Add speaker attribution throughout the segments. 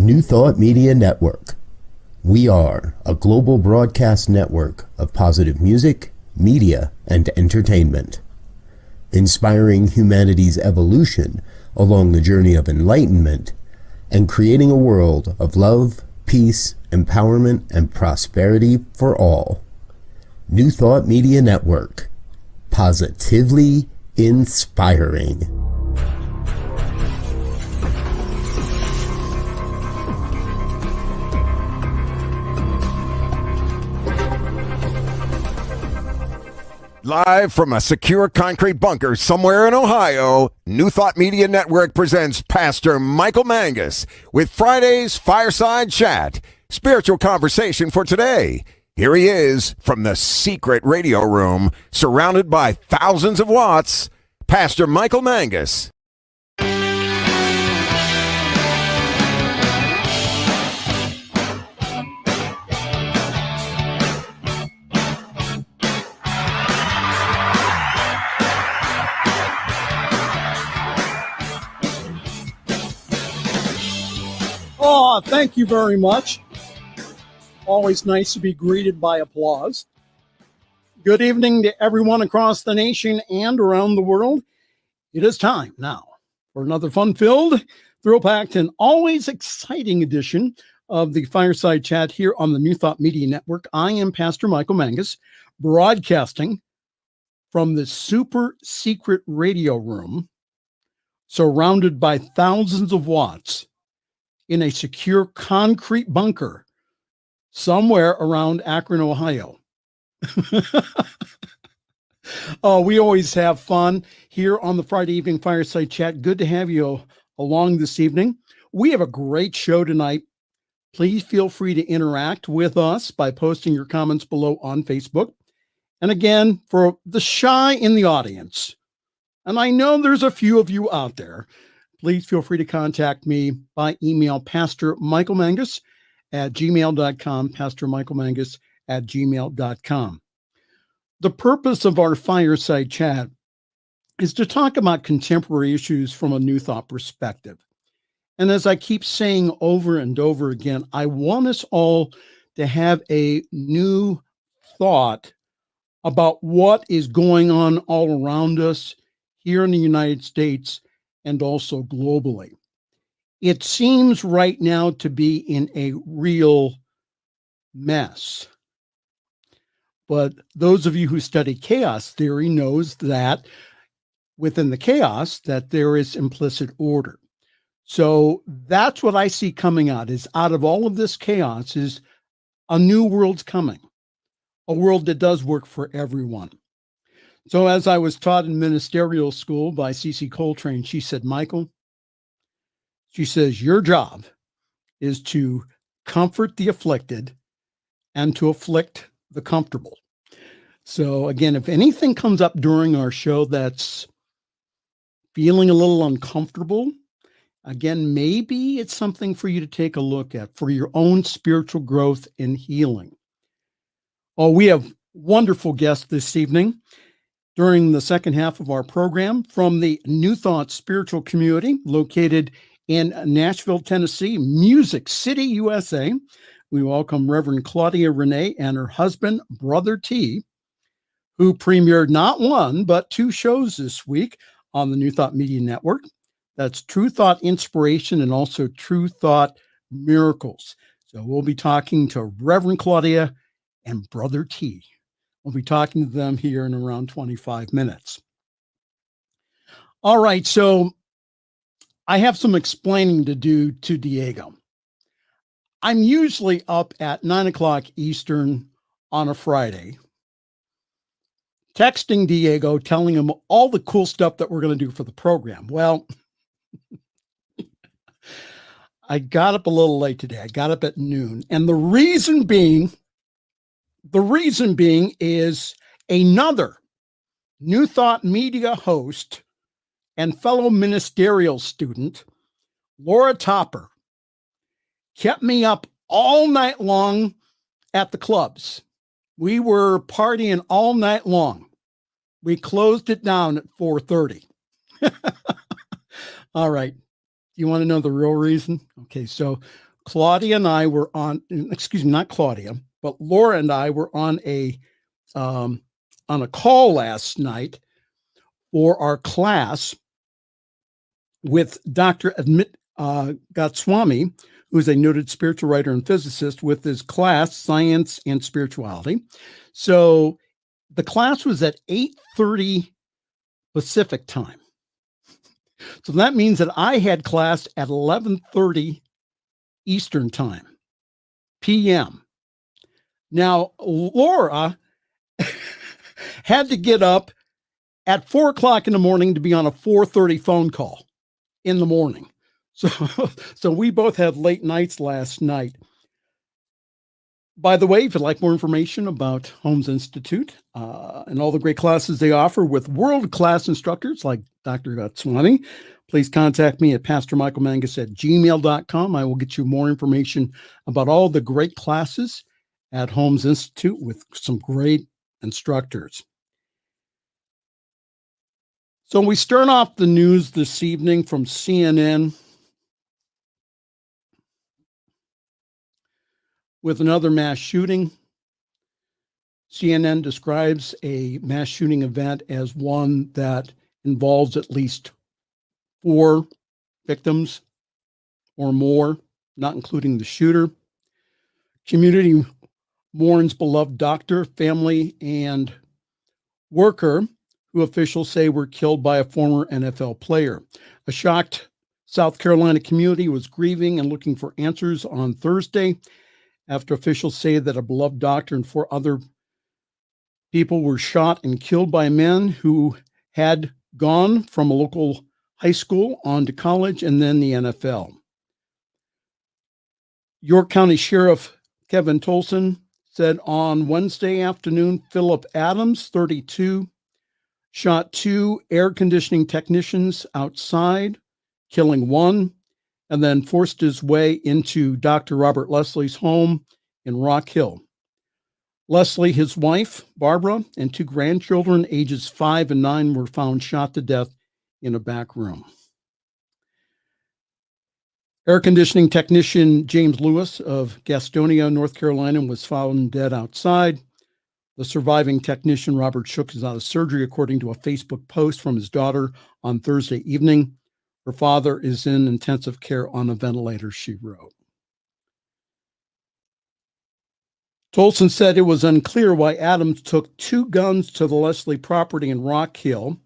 Speaker 1: New Thought Media Network. We are a global broadcast network of positive music, media, and entertainment, inspiring humanity's evolution along the journey of enlightenment and creating a world of love, peace, empowerment, and prosperity for all. New Thought Media Network. Positively inspiring.
Speaker 2: Live from a secure concrete bunker somewhere in Ohio, New Thought Media Network presents Pastor Michael Mangus with Friday's Fireside Chat, spiritual conversation for today. Here he is from the secret radio room, surrounded by thousands of watts, Pastor Michael Mangus.
Speaker 3: Oh, thank you very much. Always nice to be greeted by applause. Good evening to everyone across the nation and around the world. It is time now for another fun-filled, thrill-packed, and always exciting edition of the Fireside Chat here on the New Thought Media Network. I am Pastor Michael Mangus, broadcasting from the super secret radio room, surrounded by thousands of watts, in a secure concrete bunker somewhere around Akron, Ohio. Oh, we always have fun here on the Friday evening Fireside Chat. Good to have you along this evening. We have a great show tonight. Please feel free to interact with us by posting your comments below on Facebook. And again, for the shy in the audience, and I know there's a few of you out there, please feel free to contact me by email, pastormichaelmangus@gmail.com, pastormichaelmangus@gmail.com. The purpose of our Fireside Chat is to talk about contemporary issues from a New Thought perspective. And as I keep saying over and over again, I want us all to have a new thought about what is going on all around us here in the United States and also globally. It seems right now to be in a real mess. But those of you who study chaos theory knows that within the chaos that there is implicit order. So that's what I see coming out is out of all of this chaos is a new world's coming, a world that does work for everyone. So as I was taught in ministerial school by C.C. Coltrane, she said, Michael, she says, your job is to comfort the afflicted and to afflict the comfortable. So again, if anything comes up during our show that's feeling a little uncomfortable, again, maybe it's something for you to take a look at for your own spiritual growth and healing. Oh, we have wonderful guests this evening. During the second half of our program from the New Thought Spiritual Community located in Nashville, Tennessee, Music City, USA, we welcome Reverend Claudia Rene and her husband, Brother T, who premiered not one, but two shows this week on the New Thought Media Network. That's True Thought Inspiration and also True Thought Miracles. So we'll be talking to Reverend Claudia and Brother T. We'll be talking to them here in around 25 minutes. All right, so I have some explaining to do to Diego. I'm usually up at 9 o'clock Eastern on a Friday, texting Diego, telling him all the cool stuff that we're going to do for the program. Well, I got up a little late today. I got up at noon, and the reason being is another New Thought Media host and fellow ministerial student, Laura Topper, kept me up all night long at the clubs. We were partying all night long. We closed it down at 4:30. All right. You want to know the real reason? Okay, so Claudia and I were on, excuse me, not Claudia, but Laura and I were on a call last night for our class with Dr. Goswami, who's a noted spiritual writer and physicist, with his class, Science and Spirituality. So the class was at 8:30 Pacific time. So that means that I had class at 11:30 Eastern time, PM. Now, Laura had to get up at 4 o'clock in the morning to be on a 4:30 phone call in the morning. So we both had late nights last night. By the way, if you'd like more information about Holmes Institute and all the great classes they offer with world-class instructors like Dr. Goswami, please contact me at pastormichaelmangus@gmail.com. I will get you more information about all the great classes at Holmes Institute with some great instructors. So we start off the news this evening from CNN with another mass shooting. CNN describes a mass shooting event as one that involves at least 4 victims or more, not including the shooter. Community mourns beloved doctor, family, and worker who officials say were killed by a former NFL player. A shocked South Carolina community was grieving and looking for answers on Thursday after officials say that a beloved doctor and 4 other people were shot and killed by men who had gone from a local high school on to college and then the NFL. York County Sheriff Kevin Tolson said on Wednesday afternoon, Philip Adams, 32, shot 2 air conditioning technicians outside, killing 1, and then forced his way into Dr. Robert Leslie's home in Rock Hill. Leslie, his wife, Barbara, and 2 grandchildren, ages 5 and 9, were found shot to death in a back room. Air conditioning technician James Lewis of Gastonia, North Carolina, was found dead outside. The surviving technician, Robert Shook, is out of surgery, according to a Facebook post from his daughter on Thursday evening. Her father is in intensive care on a ventilator, she wrote. Tolson said it was unclear why Adams took 2 guns to the Leslie property in Rock Hill,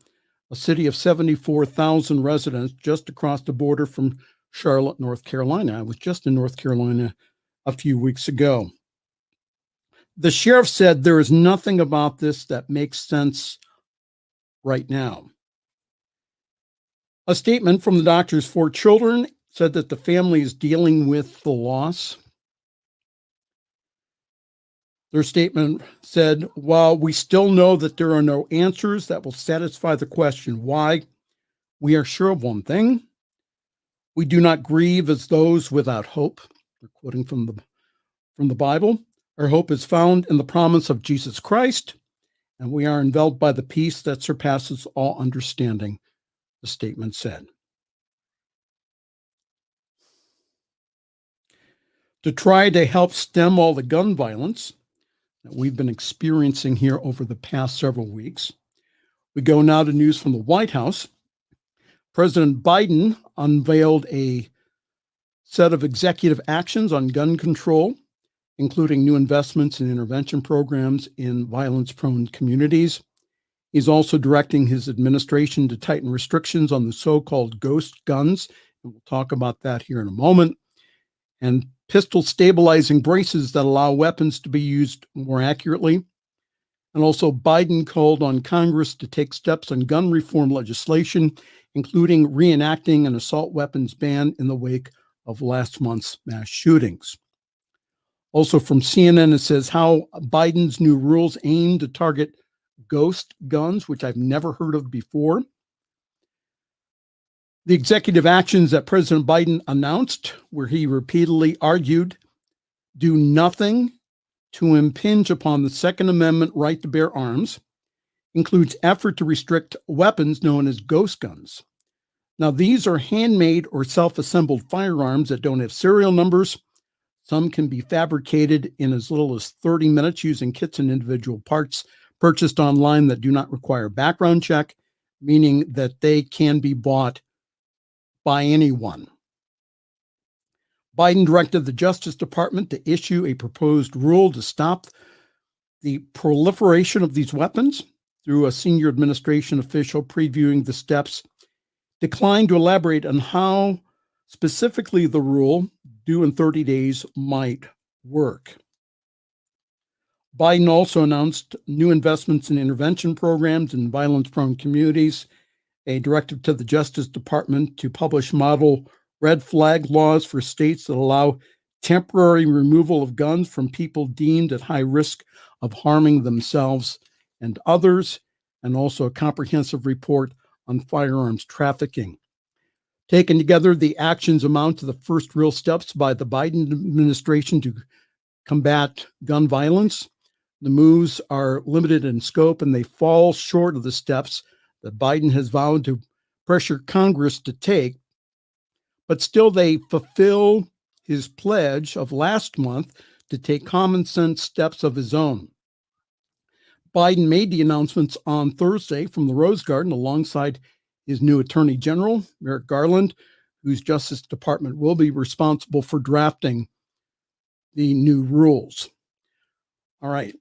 Speaker 3: a city of 74,000 residents just across the border from Charlotte, North Carolina. I was just in North Carolina a few weeks ago. The sheriff said there is nothing about this that makes sense right now. A statement from the doctor's 4 children said that the family is dealing with the loss. Their statement said, while we still know that there are no answers that will satisfy the question why, we are sure of one thing. We do not grieve as those without hope. They're quoting from the Bible. Our hope is found in the promise of Jesus Christ, and we are enveloped by the peace that surpasses all understanding, the statement said. To try to help stem all the gun violence that we've been experiencing here over the past several weeks, we go now to news from the White House. President Biden unveiled a set of executive actions on gun control, including new investments in intervention programs in violence-prone communities. He's also directing his administration to tighten restrictions on the so-called ghost guns, and we'll talk about that here in a moment, and pistol stabilizing braces that allow weapons to be used more accurately. And also, Biden called on Congress to take steps on gun reform legislation, including reenacting an assault weapons ban in the wake of last month's mass shootings. Also from CNN, it says how Biden's new rules aim to target ghost guns, which I've never heard of before. The executive actions that President Biden announced, where he repeatedly argued, do nothing to impinge upon the Second Amendment right to bear arms, includes effort to restrict weapons known as ghost guns. Now, these are handmade or self-assembled firearms that don't have serial numbers Some can be fabricated in as little as 30 minutes using kits and individual parts purchased online that do not require background check, meaning that they can be bought by anyone. Biden directed the Justice Department to issue a proposed rule to stop the proliferation of these weapons. Through a senior administration official previewing the steps, declined to elaborate on how specifically the rule, due in 30 days, might work. Biden also announced new investments in intervention programs in violence-prone communities, a directive to the Justice Department to publish model red flag laws for states that allow temporary removal of guns from people deemed at high risk of harming themselves and others, and also a comprehensive report on firearms trafficking. Taken together, the actions amount to the first real steps by the Biden administration to combat gun violence. The moves are limited in scope and they fall short of the steps that Biden has vowed to pressure Congress to take, but still they fulfill his pledge of last month to take common sense steps of his own. Biden made the announcements on Thursday from the Rose Garden alongside his new Attorney General, Merrick Garland, whose Justice Department will be responsible for drafting the new rules. All right.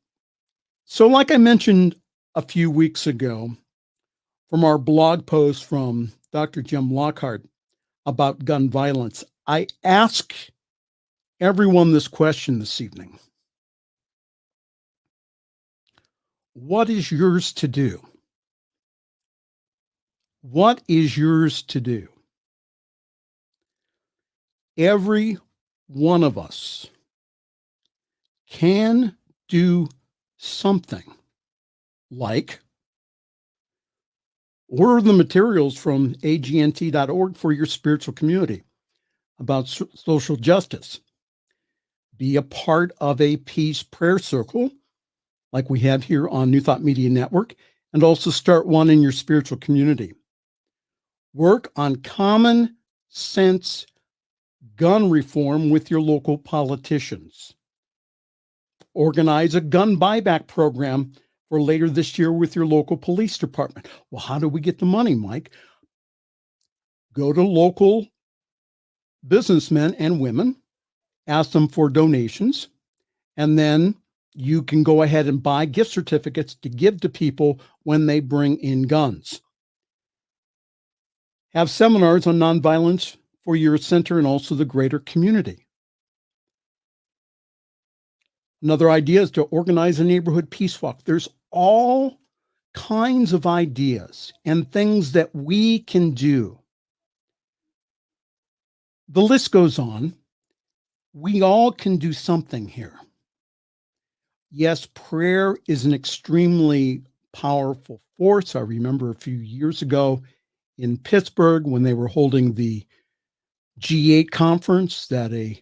Speaker 3: So like I mentioned a few weeks ago from our blog post from Dr. Jim Lockhart about gun violence, I ask everyone this question this evening. What is yours to do? What is yours to do? Every one of us can do something, like order the materials from agnt.org for your spiritual community about social justice. Be a part of a peace prayer circle like we have here on New Thought Media Network, and also start one in your spiritual community. Work on common sense gun reform with your local politicians. Organize a gun buyback program for later this year with your local police department. Well, how do we get the money, Mike? Go to local businessmen and women, ask them for donations, and then you can go ahead and buy gift certificates to give to people when they bring in guns. Have seminars on nonviolence for your center and also the greater community. Another idea is to organize a neighborhood peace walk. There's all kinds of ideas and things that we can do. The list goes on. We all can do something here. Yes, prayer is an extremely powerful force. I remember a few years ago in Pittsburgh when they were holding the G8 conference that a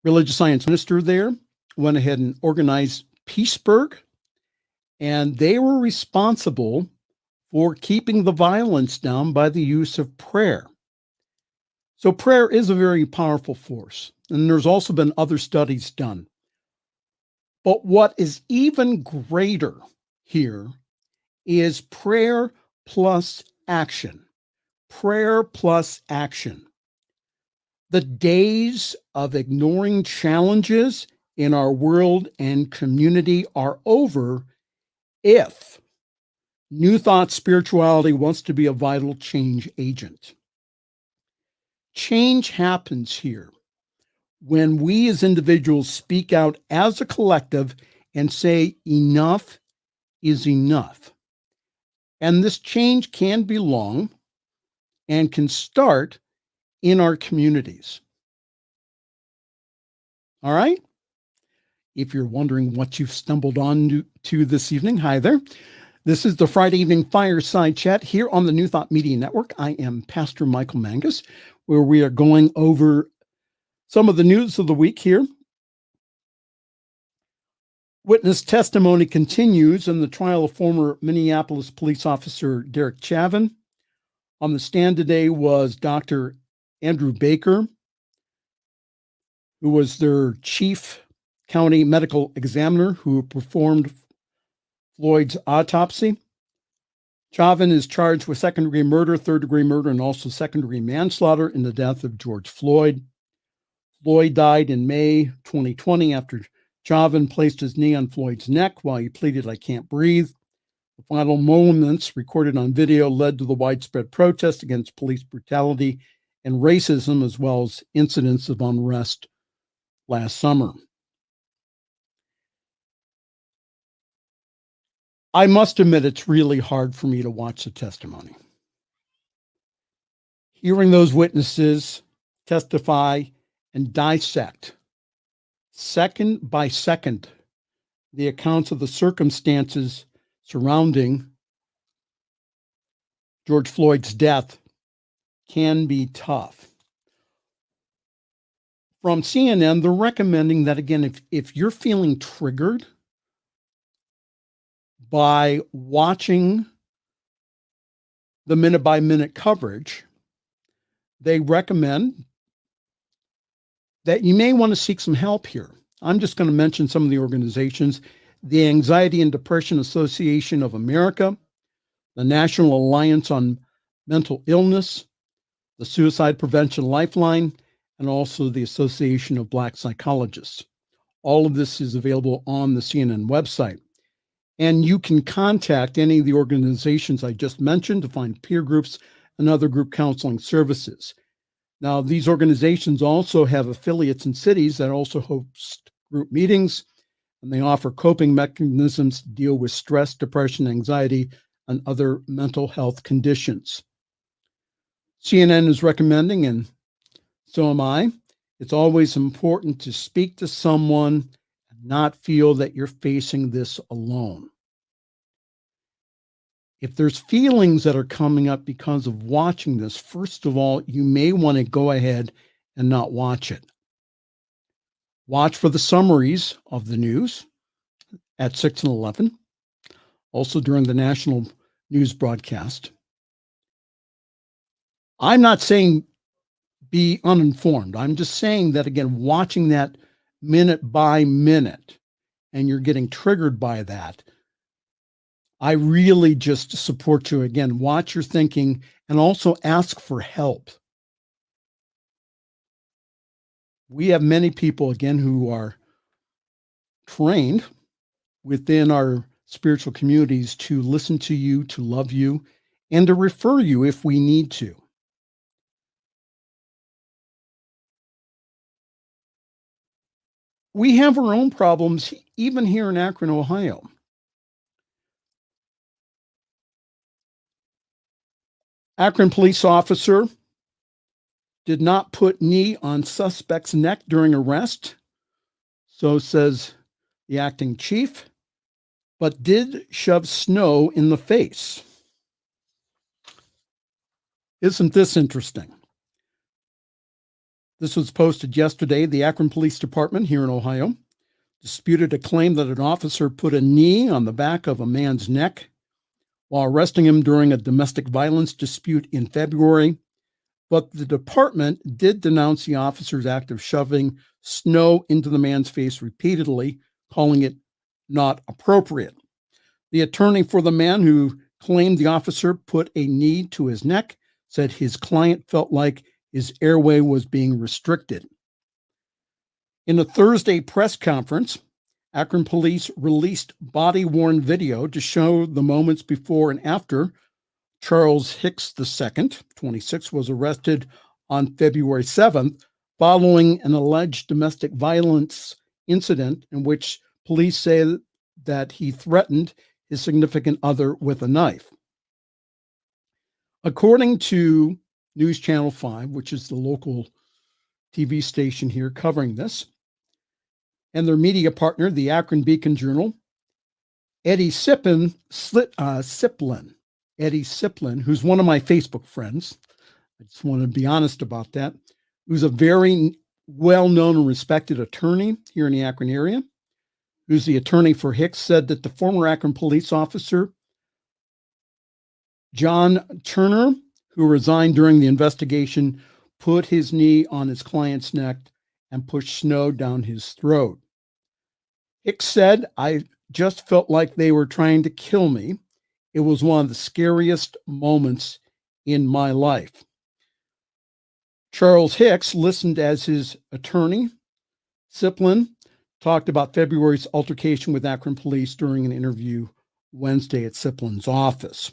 Speaker 3: religious science minister there went ahead and organized Peaceburg, and they were responsible for keeping the violence down by the use of prayer. So prayer is a very powerful force, and there's also been other studies done. But what is even greater here is prayer plus action. Prayer plus action. The days of ignoring challenges in our world and community are over if New Thought spirituality wants to be a vital change agent. Change happens here when we as individuals speak out as a collective and say enough is enough. And this change can be long and can start in our communities. All right? If you're wondering what you've stumbled on to this evening, hi there. This is the Friday evening Fireside Chat here on the New Thought Media Network. I am Pastor Michael Mangus, where we are going over some of the news of the week here. Witness testimony continues in the trial of former Minneapolis police officer Derek Chauvin. On the stand today was Dr. Andrew Baker. who was their chief county medical examiner who performed Floyd's autopsy. Chauvin is charged with second-degree murder, third-degree murder, and also second-degree manslaughter in the death of George Floyd. Floyd died in May 2020 after Chauvin placed his knee on Floyd's neck while he pleaded, "I can't breathe." The final moments recorded on video led to the widespread protest against police brutality and racism, as well as incidents of unrest last summer. I must admit, it's really hard for me to watch the testimony. Hearing those witnesses testify and dissect, second by second, the accounts of the circumstances surrounding George Floyd's death can be tough. From CNN, they're recommending that, again, if you're feeling triggered by watching the minute-by-minute coverage, they recommend that you may want to seek some help here. I'm just going to mention some of the organizations: the Anxiety and Depression Association of America, the National Alliance on Mental Illness, the Suicide Prevention Lifeline, and also the Association of Black Psychologists. All of this is available on the CNN website. And you can contact any of the organizations I just mentioned to find peer groups and other group counseling services. Now, these organizations also have affiliates in cities that also host group meetings, and they offer coping mechanisms to deal with stress, depression, anxiety, and other mental health conditions. CNN is recommending, and so am I, it's always important to speak to someone and not feel that you're facing this alone. If there's feelings that are coming up because of watching this, first of all, you may want to go ahead and not watch it. Watch for the summaries of the news at 6 and 11, also during the national news broadcast. I'm not saying be uninformed. I'm just saying that, again, watching that minute by minute and you're getting triggered by that, I really just support you. Again, watch your thinking and also ask for help. We have many people, again, who are trained within our spiritual communities to listen to you, to love you, and to refer you if we need to. We have our own problems, even here in Akron, Ohio. Akron police officer did not put knee on suspect's neck during arrest, so says the acting chief, but did shove snow in the face. Isn't this interesting? This was posted yesterday. The Akron Police Department here in Ohio disputed a claim that an officer put a knee on the back of a man's neck while arresting him during a domestic violence dispute in February. But the department did denounce the officer's act of shoving snow into the man's face repeatedly, calling it not appropriate. The attorney for the man who claimed the officer put a knee to his neck said his client felt like his airway was being restricted. In a Thursday press conference, Akron police released body-worn video to show the moments before and after Charles Hicks II, 26, was arrested on February 7th following an alleged domestic violence incident in which police say that he threatened his significant other with a knife. According to News Channel 5, which is the local TV station here covering this, and their media partner, the Akron Beacon Journal, Eddie Siplin, who's one of my Facebook friends, I just want to be honest about that, who's a very well-known and respected attorney here in the Akron area, who's the attorney for Hicks, said that the former Akron police officer, John Turner, who resigned during the investigation, put his knee on his client's neck and pushed snow down his throat. Hicks said, "I just felt like they were trying to kill me. It was one of the scariest moments in my life." Charles Hicks listened as his attorney, Siplin, talked about February's altercation with Akron police during an interview Wednesday at Siplin's office.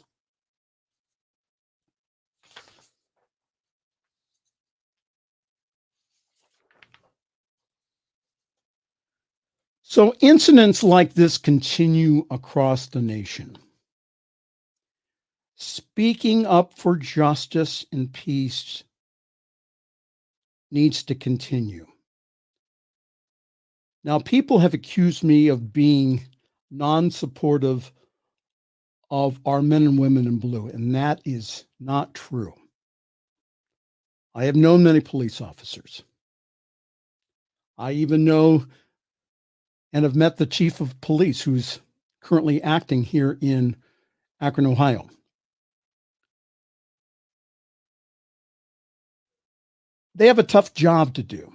Speaker 3: So incidents like this continue across the nation. Speaking up for justice and peace needs to continue. Now, people have accused me of being non-supportive of our men and women in blue, and that is not true. I have known many police officers. I even know and have met the chief of police who's currently acting here in Akron, Ohio. They have a tough job to do.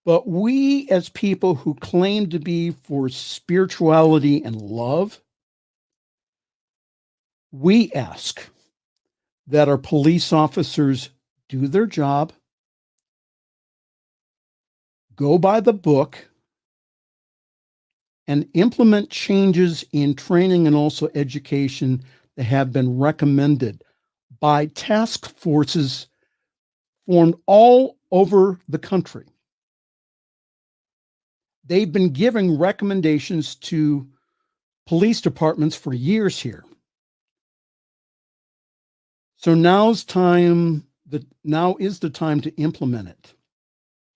Speaker 3: But we, as people who claim to be for spirituality and love, we ask that our police officers do their job, go by the book, and implement changes in training and also education that have been recommended by task forces formed all over the country. They've been giving recommendations to police departments for years here. So now is the time to implement it.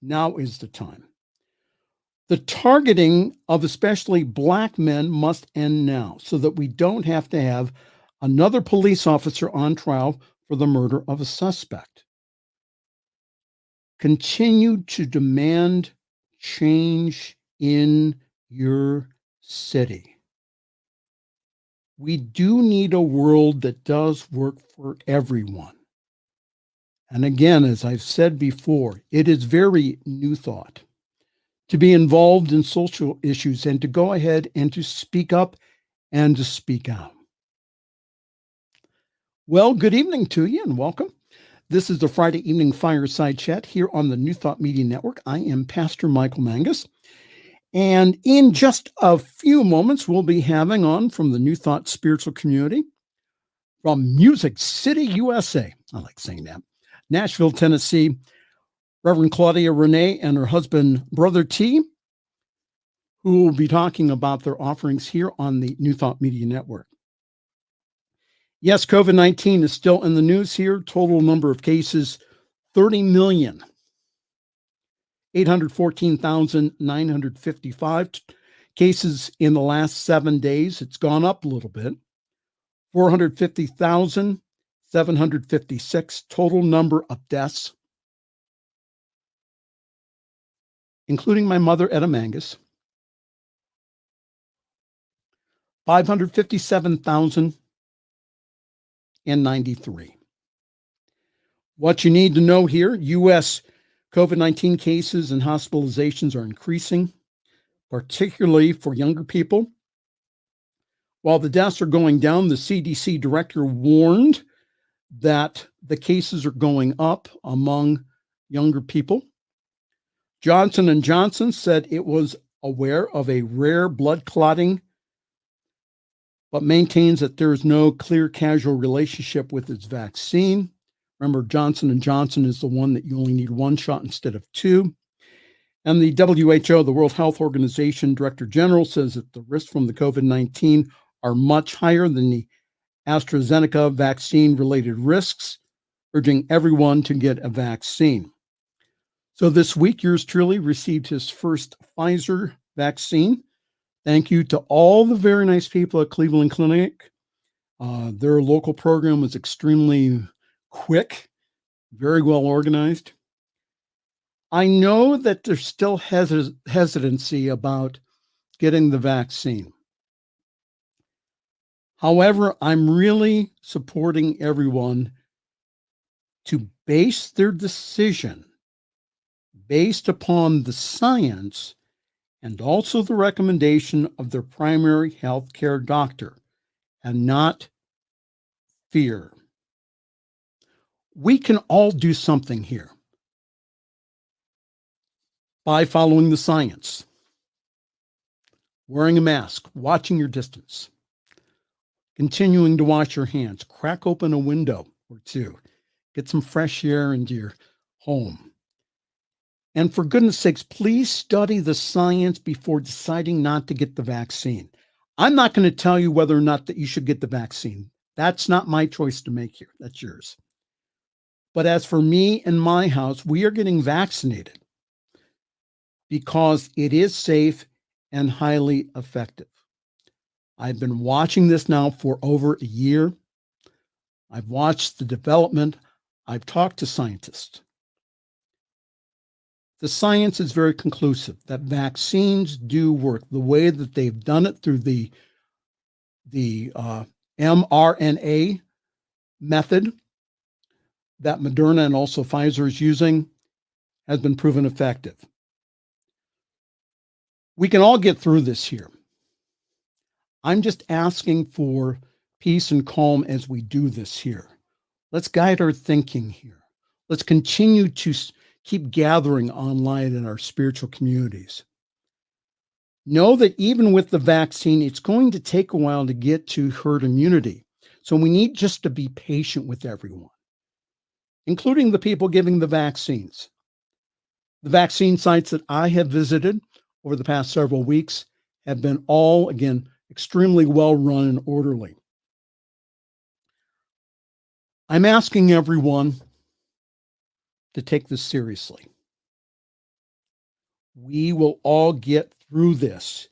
Speaker 3: Now is the time. The targeting of especially Black men must end now so that we don't have to have another police officer on trial for the murder of a suspect. Continue to demand change in your city. We do need a world that does work for everyone. And again, as I've said before, it is very New Thought to be involved in social issues and to go ahead and to speak up and to speak out. Well, good evening to you and welcome. This is the Friday evening Fireside Chat here on the New Thought Media Network. I am Pastor Michael Mangus. And in just a few moments, we'll be having on from the New Thought spiritual community from Music City, USA. I like saying that. Nashville, Tennessee, Reverend Claudia, Rene, and her husband, Brother T, who will be talking about their offerings here on the New Thought Media Network. Yes, COVID-19 is still in the news here. Total number of cases, 30,814,955 cases in the last 7 days. It's gone up a little bit. 450,756 total number of deaths, including my mother, Etta Mangus. 557,093. What you need to know here, U.S. COVID-19 cases and hospitalizations are increasing, particularly for younger people. While the deaths are going down, the CDC director warned that the cases are going up among younger people. Johnson & Johnson said it was aware of a rare blood clotting, but maintains that there is no clear causal relationship with its vaccine. Remember, Johnson & Johnson is the one that you only need one shot instead of two. And the WHO, the World Health Organization Director General, says that the risks from the COVID-19 are much higher than the AstraZeneca vaccine-related risks, urging everyone to get a vaccine. So this week, yours truly received his first Pfizer vaccine. Thank you to all the very nice people at Cleveland Clinic. Their local program was extremely quick, very well organized. I know that there's still hesitancy about getting the vaccine. However, I'm really supporting everyone to base their decision based upon the science and also the recommendation of their primary health care doctor, and not fear. We can all do something here by following the science, wearing a mask, watching your distance, continuing to wash your hands, crack open a window or two, get some fresh air into your home. And for goodness sakes, please study the science before deciding not to get the vaccine. I'm not going to tell you whether or not that you should get the vaccine. That's not my choice to make here. That's yours. But as for me and my house, we are getting vaccinated because it is safe and highly effective. I've been watching this now for over a year. I've watched the development. I've talked to scientists. The science is very conclusive that vaccines do work the way that they've done it through the mRNA method that Moderna and also Pfizer is using has been proven effective. We can all get through this here. I'm just asking for peace and calm as we do this here. Let's guide our thinking here. Let's continue to keep gathering online in our spiritual communities. Know that even with the vaccine, it's going to take a while to get to herd immunity. So we need just to be patient with everyone, including the people giving the vaccines. The vaccine sites that I have visited over the past several weeks have been all, again, extremely well run and orderly. I'm asking everyone to take this seriously. We will all get through this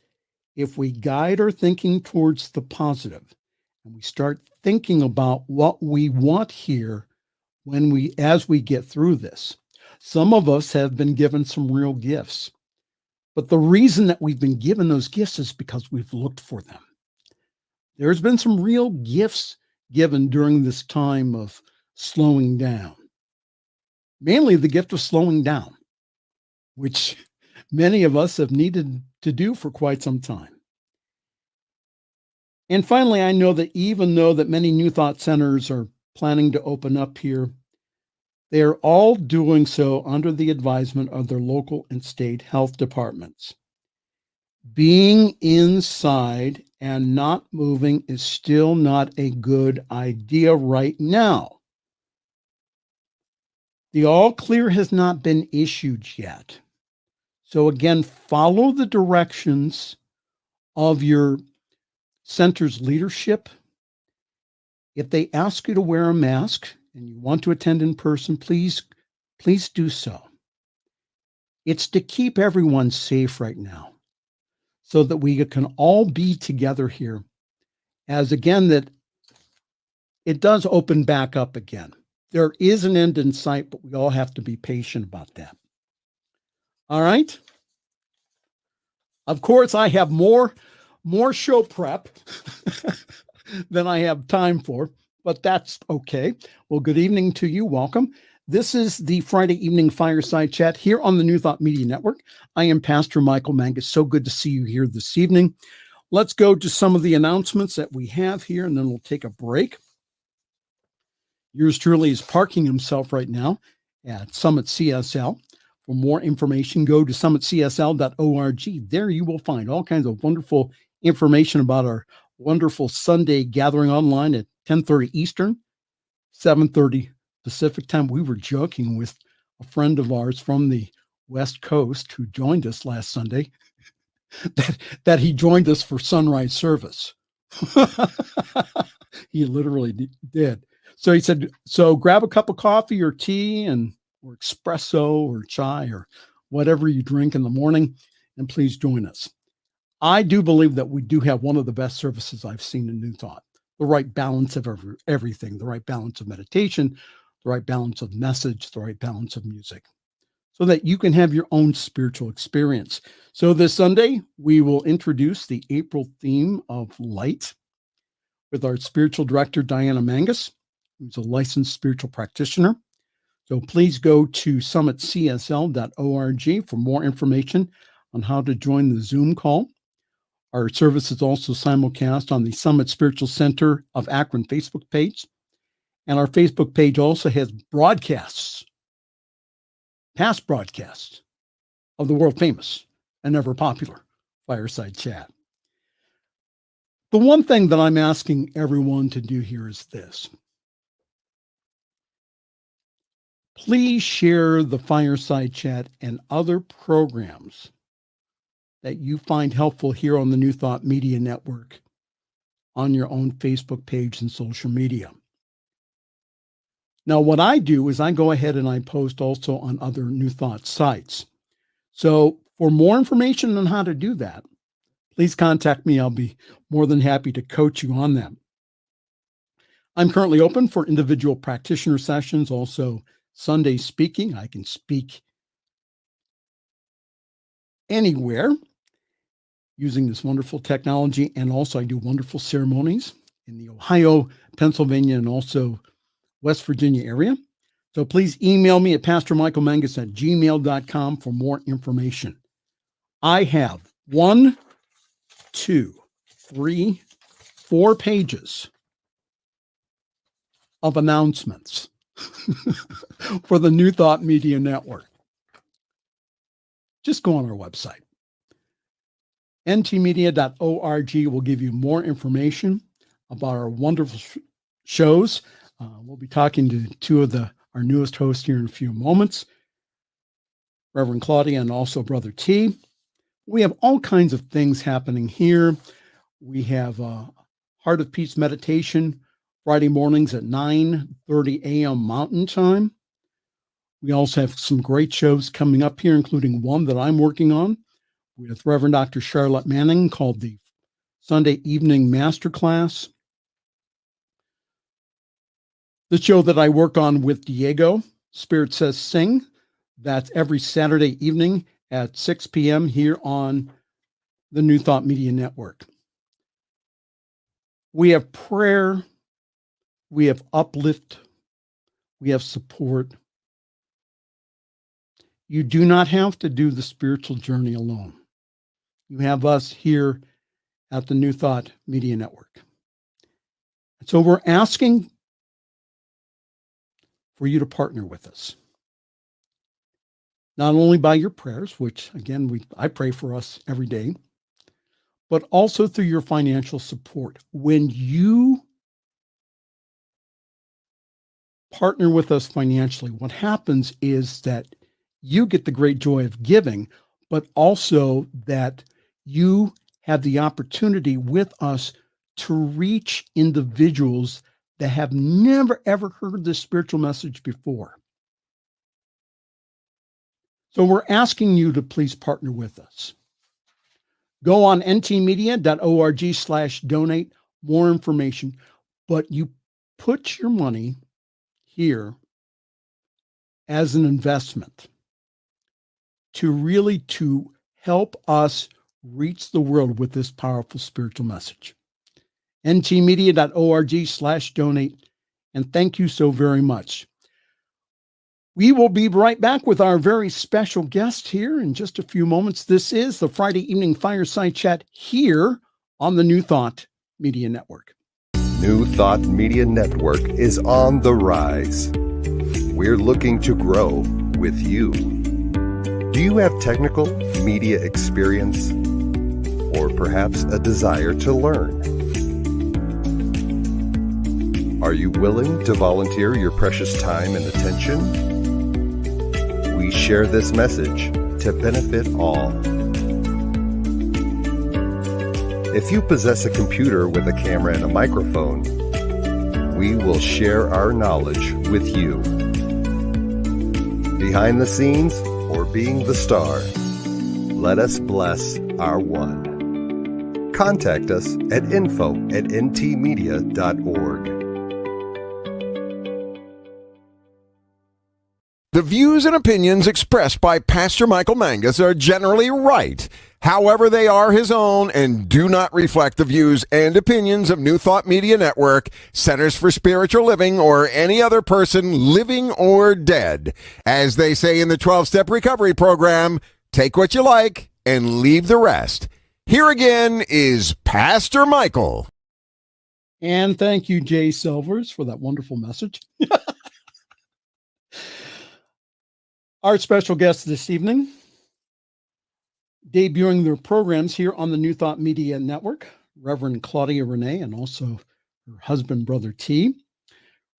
Speaker 3: if we guide our thinking towards the positive and we start thinking about what we want here as we get through this. Some of us have been given some real gifts, but the reason that we've been given those gifts is because we've looked for them. There's been some real gifts given during this time of slowing down. Mainly the gift of slowing down, which many of us have needed to do for quite some time. And finally, I know that even though that many New Thought centers are planning to open up here, they are all doing so under the advisement of their local and state health departments. Being inside and not moving is still not a good idea right now. The all clear has not been issued yet. So again, follow the directions of your center's leadership. If they ask you to wear a mask and you want to attend in person, please do so. It's to keep everyone safe right now so that we can all be together here as again that it does open back up again. There is an end in sight, but we all have to be patient about that. All right. Of course, I have more show prep than I have time for, but that's okay. Well, good evening to you. Welcome. This is the Friday evening Fireside Chat here on the New Thought Media Network. I am Pastor Michael Mangus. So good to see you here this evening. Let's go to some of the announcements that we have here, and then we'll take a break. Yours truly is parking himself right now at Summit CSL. For more information, go to summitcsl.org. There you will find all kinds of wonderful information about our wonderful Sunday gathering online at 10:30 Eastern, 7:30 Pacific time. We were joking with a friend of ours from the West Coast who joined us last Sunday that he joined us for sunrise service. He literally did. So he said, so grab a cup of coffee or tea or espresso or chai or whatever you drink in the morning, and please join us. I do believe that we do have one of the best services I've seen in New Thought. The right balance of everything, the right balance of meditation, the right balance of message, the right balance of music, so that you can have your own spiritual experience. So this Sunday, we will introduce the April theme of light with our spiritual director, Diana Mangus, who's a licensed spiritual practitioner. So please go to summitcsl.org for more information on how to join the Zoom call. Our service is also simulcast on the Summit Spiritual Center of Akron Facebook page. And our Facebook page also has broadcasts, past broadcasts of the world famous and ever popular Fireside Chat. The one thing that I'm asking everyone to do here is this. Please share the Fireside Chat and other programs that you find helpful here on the New Thought Media Network on your own Facebook page and social media. Now, what I do is I go ahead and I post also on other New Thought sites. So for more information on how to do that, please contact me. I'll be more than happy to coach you on that. I'm currently open for individual practitioner sessions, also Sunday speaking. I can speak anywhere using this wonderful technology. And also I do wonderful ceremonies in the Ohio, Pennsylvania, and also West Virginia area. So please email me at pastormichaelmangus@gmail.com for more information. I have 1, 2, 3, 4 pages of announcements for the New Thought Media Network. Just go on our website. ntmedia.org will give you more information about our wonderful shows. We'll be talking to two of our newest hosts here in a few moments, Reverend Claudia and also Brother T. We have all kinds of things happening here. We have Heart of Peace meditation Friday mornings at 9:30 a.m. Mountain Time. We also have some great shows coming up here, including one that I'm working on with Reverend Dr. Charlotte Manning called the Sunday Evening Masterclass. The show that I work on with Diego, Spirit Says Sing, that's every Saturday evening at 6 p.m. here on the New Thought Media Network. We have prayer, we have uplift, we have support. You do not have to do the spiritual journey alone. You have us here at the New Thought Media Network. So we're asking for you to partner with us. Not only by your prayers, which again, I pray for us every day, but also through your financial support. When you partner with us financially, what happens is that you get the great joy of giving, but also that you have the opportunity with us to reach individuals that have never, ever heard this spiritual message before. So we're asking you to please partner with us. Go on ntmedia.org/donate, more information, but you put your money here as an investment to help us reach the world with this powerful spiritual message. ntmedia.org/donate. And thank you so very much. We will be right back with our very special guest here in just a few moments. This is the Friday Evening Fireside Chat here on the New Thought Media Network.
Speaker 4: New Thought Media Network is on the rise. We're looking to grow with you. Do you have technical media experience or perhaps a desire to learn? Are you willing to volunteer your precious time and attention? We share this message to benefit all. If you possess a computer with a camera and a microphone, we will share our knowledge with you. Behind the scenes or being the star, let us bless our one. Contact us at info@ntmedia.org.
Speaker 2: The views and opinions expressed by Pastor Michael Mangus are generally right, However, they are his own and do not reflect the views and opinions of New Thought Media Network, Centers for Spiritual Living, or any other person living or dead. As they say in the 12-Step Recovery Program, take what you like and leave the rest. Here again is Pastor Michael.
Speaker 3: And thank you, Jay Silvers, for that wonderful message. Our special guest this evening, debuting their programs here on the New Thought Media Network, Reverend Claudia Rene, and also her husband, Brother T.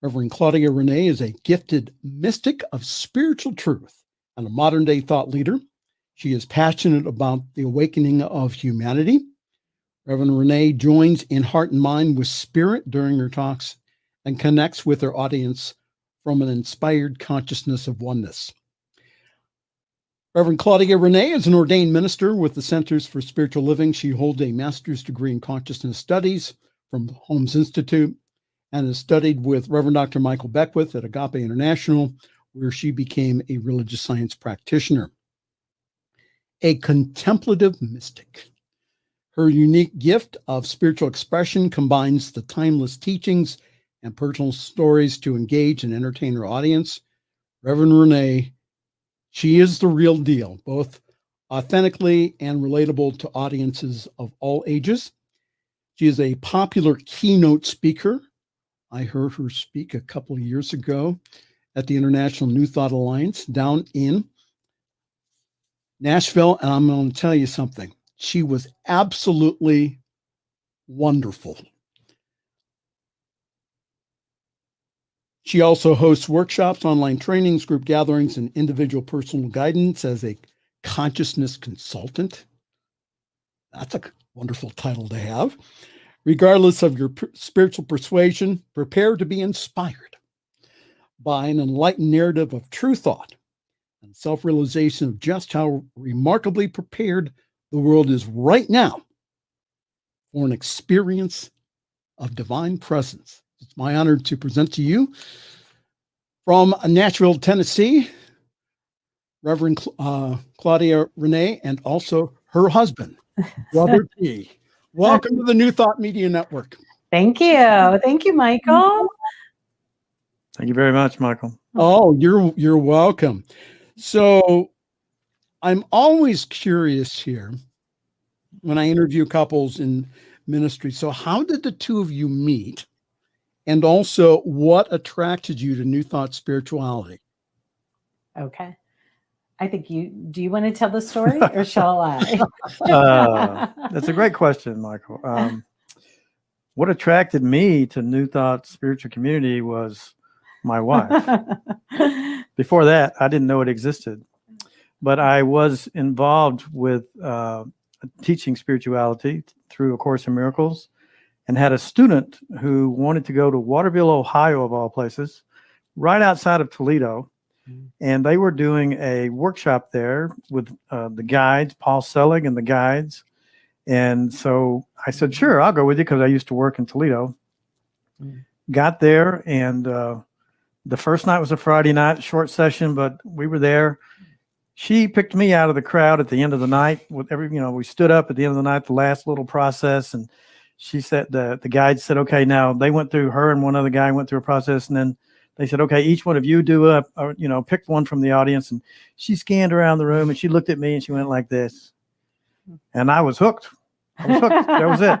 Speaker 3: Reverend Claudia Rene is a gifted mystic of spiritual truth and a modern-day thought leader. She is passionate about the awakening of humanity. Reverend Rene joins in heart and mind with spirit during her talks and connects with her audience from an inspired consciousness of oneness. Reverend Claudia Rene is an ordained minister with the Centers for Spiritual Living. She holds a master's degree in consciousness studies from the Holmes Institute and has studied with Reverend Dr. Michael Beckwith at Agape International, where she became a religious science practitioner. A contemplative mystic. Her unique gift of spiritual expression combines the timeless teachings and personal stories to engage and entertain her audience. Reverend Rene, she is the real deal, both authentically and relatable to audiences of all ages. She is a popular keynote speaker. I heard her speak a couple of years ago at the International New Thought Alliance down in Nashville, and I'm going to tell you something. She was absolutely wonderful. She also hosts workshops, online trainings, group gatherings, and individual personal guidance as a consciousness consultant. That's a wonderful title to have. Regardless of your spiritual persuasion, prepare to be inspired by an enlightened narrative of true thought and self-realization of just how remarkably prepared the world is right now for an experience of divine presence. It's my honor to present to you from Nashville, Tennessee, Reverend Claudia Rene, and also her husband, Brother T. Welcome to the New Thought Media Network.
Speaker 5: Thank you. Thank you, Michael.
Speaker 6: Thank you very much, Michael.
Speaker 3: Oh, you're welcome. So I'm always curious here when I interview couples in ministry. So how did the two of you meet? And also, what attracted you to New Thought spirituality?
Speaker 5: Okay. I think do you want to tell the story or shall I?
Speaker 6: That's a great question, Michael. What attracted me to New Thought spiritual community was my wife. Before that, I didn't know it existed, but I was involved with teaching spirituality through A Course in Miracles, and had a student who wanted to go to Waterville, Ohio, of all places, right outside of Toledo. And they were doing a workshop there with the guides, Paul Selig and the guides. And so I said, sure, I'll go with you, because I used to work in Toledo. Got there, and the first night was a Friday night, short session, but we were there. She picked me out of the crowd at the end of the night. We stood up at the end of the night, the last little process, and she said, the guide said, okay, now they went through, her and one other guy went through a process, and then they said, okay, each one of you pick one from the audience. And she scanned around the room, and she looked at me, and she went like this. And I was hooked. That was it.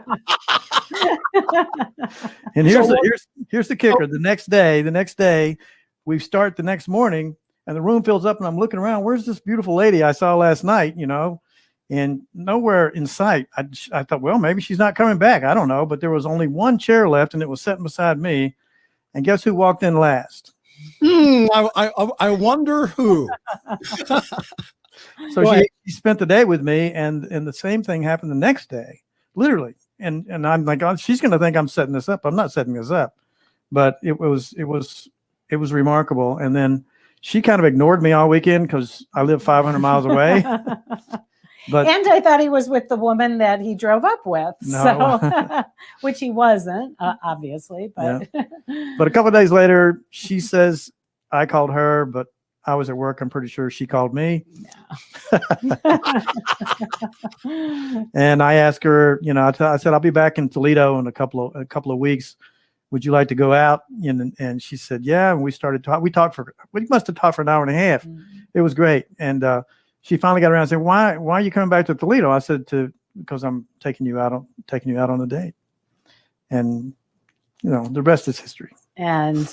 Speaker 6: And here's the kicker. The next day, we start the next morning, and the room fills up, and I'm looking around. Where's this beautiful lady I saw last night, And nowhere in sight. I thought, well, maybe she's not coming back. I don't know. But there was only one chair left, and it was sitting beside me. And guess who walked in last?
Speaker 3: I wonder who.
Speaker 6: So she spent the day with me, and the same thing happened the next day, literally. And I'm like, oh, she's going to think I'm setting this up. I'm not setting this up. But it was remarkable. And then she kind of ignored me all weekend because I live 500 miles away.
Speaker 5: And I thought he was with the woman that he drove up with,
Speaker 6: no.
Speaker 5: So, which he wasn't, obviously. But
Speaker 6: yeah. But a couple of days later, she says I called her, but I was at work. I'm pretty sure she called me. And I asked her, I said, I'll be back in Toledo in a couple of weeks. Would you like to go out? And she said, yeah. And we started talking. We must have talked for an hour and a half. It was great. And she finally got around and said, why are you coming back to Toledo? I said, because I'm taking you out on a date. And, the rest is history.
Speaker 5: And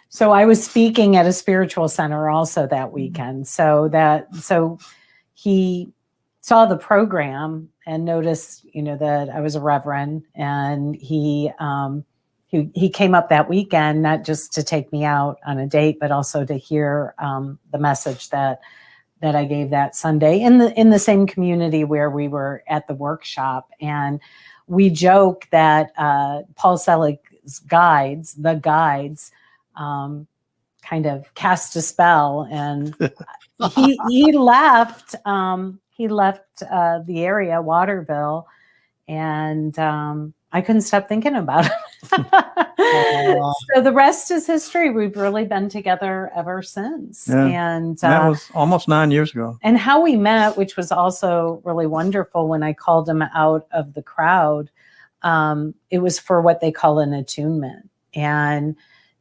Speaker 5: so I was speaking at a spiritual center also that weekend. So he saw the program and noticed, that I was a reverend, and he came up that weekend, not just to take me out on a date, but also to hear the message that I gave that Sunday in the same community where we were at the workshop. And we joke that Paul Selig's guides, kind of cast a spell, and he left. He left the area, Waterville, and I couldn't stop thinking about it. So the rest is history. We've really been together ever since.
Speaker 6: Yeah.
Speaker 5: And
Speaker 6: that was almost 9 years ago.
Speaker 5: And how we met, which was also really wonderful, when I called him out of the crowd, it was for what they call an attunement. And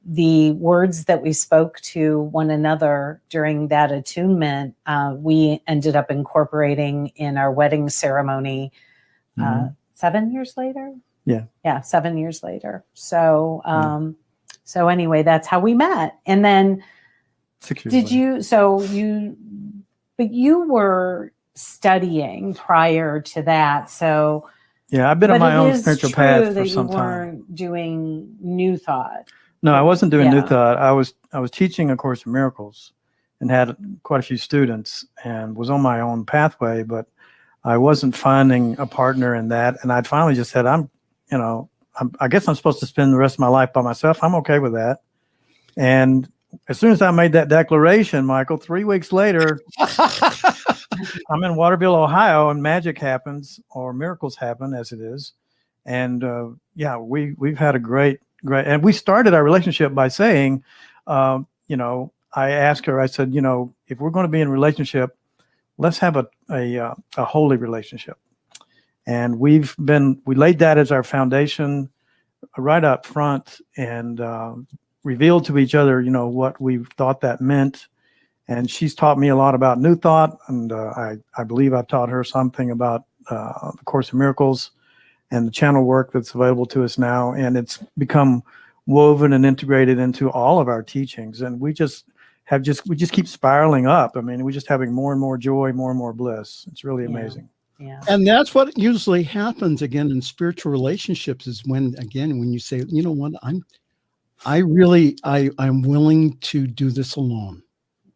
Speaker 5: the words that we spoke to one another during that attunement, we ended up incorporating in our wedding ceremony 7 years later. Yeah, 7 years later. So, so anyway, that's how we met. And then
Speaker 6: 6 years later.
Speaker 5: But you were studying prior to that. So
Speaker 6: yeah, I've been on my own spiritual path for
Speaker 5: that
Speaker 6: some
Speaker 5: you
Speaker 6: time.
Speaker 5: weren't doing New Thought.
Speaker 6: No, I wasn't doing New
Speaker 5: Yeah.
Speaker 6: Thought. I was teaching A Course in Miracles, and had quite a few students, and was on my own pathway, but I wasn't finding a partner in that. And I'd finally just said, I guess I'm supposed to spend the rest of my life by myself. I'm okay with that. And as soon as I made that declaration, Michael, 3 weeks later, I'm in Waterville, Ohio, and magic happens, or miracles happen, as it is. And we've had a great, and we started our relationship by saying, I asked her, I said, if we're going to be in a relationship, let's have a holy relationship. And we laid that as our foundation right up front, and revealed to each other, what we thought that meant. And she's taught me a lot about New Thought, and I believe I've taught her something about the Course in Miracles and the channel work that's available to us now. And it's become woven and integrated into all of our teachings. And we just keep spiraling up. I mean, we're just having more and more joy, more and more bliss. It's really amazing.
Speaker 5: Yeah.
Speaker 3: And that's what usually happens again in spiritual relationships, is when you say, you know what, I'm willing to do this alone.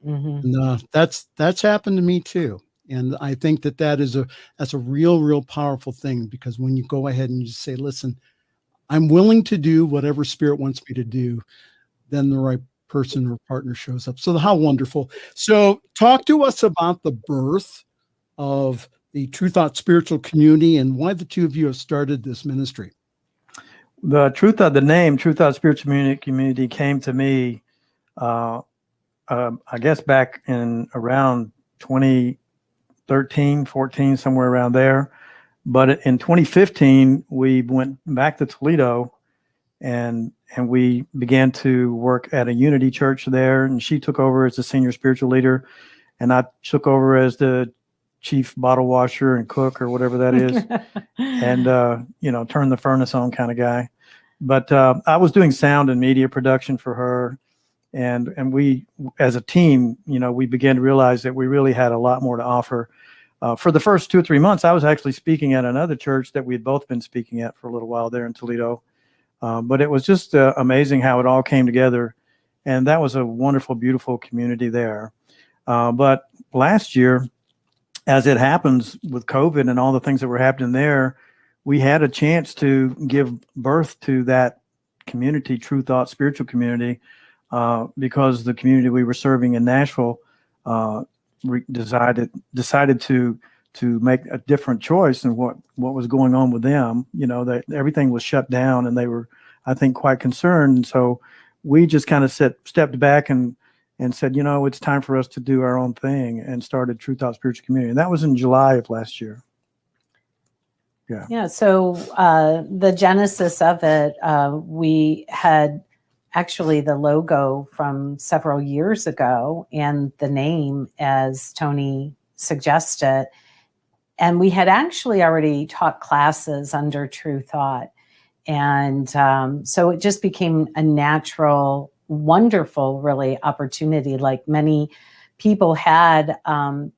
Speaker 5: Mm-hmm.
Speaker 3: And that's happened to me too. And I think that's a real powerful thing, because when you go ahead and you say, listen, I'm willing to do whatever Spirit wants me to do, then the right person or partner shows up. So how wonderful. So talk to us about the birth of the True Thought Spiritual Community and why the two of you have started this ministry.
Speaker 6: The name True Thought Spiritual Community came to me, I guess back in around 2013, 14, somewhere around there. But in 2015, we went back to Toledo, and we began to work at a Unity church there. And she took over as the senior spiritual leader, and I took over as the chief bottle washer and cook, or whatever that is, and turn the furnace on kind of guy. But I was doing sound and media production for her, and we, as a team, we began to realize that we really had a lot more to offer. For the first 2 or 3 months, I was actually speaking at another church that we had both been speaking at for a little while there in Toledo. But it was just amazing how it all came together, and that was a wonderful, beautiful community there. But last year, as it happens with COVID and all the things that were happening there, we had a chance to give birth to that community, True Thought Spiritual Community, because the community we were serving in Nashville decided to make a different choice than what was going on with them. That everything was shut down, and they were, I think, quite concerned. And so we just kind of stepped back and and said, it's time for us to do our own thing, and started True Thought Spiritual Community. And that was in July of last year. Yeah.
Speaker 5: Yeah. So the genesis of it, we had actually the logo from several years ago and the name, as Tony suggested. And we had actually already taught classes under True Thought. And so it just became a natural, wonderful, really opportunity. Like many people had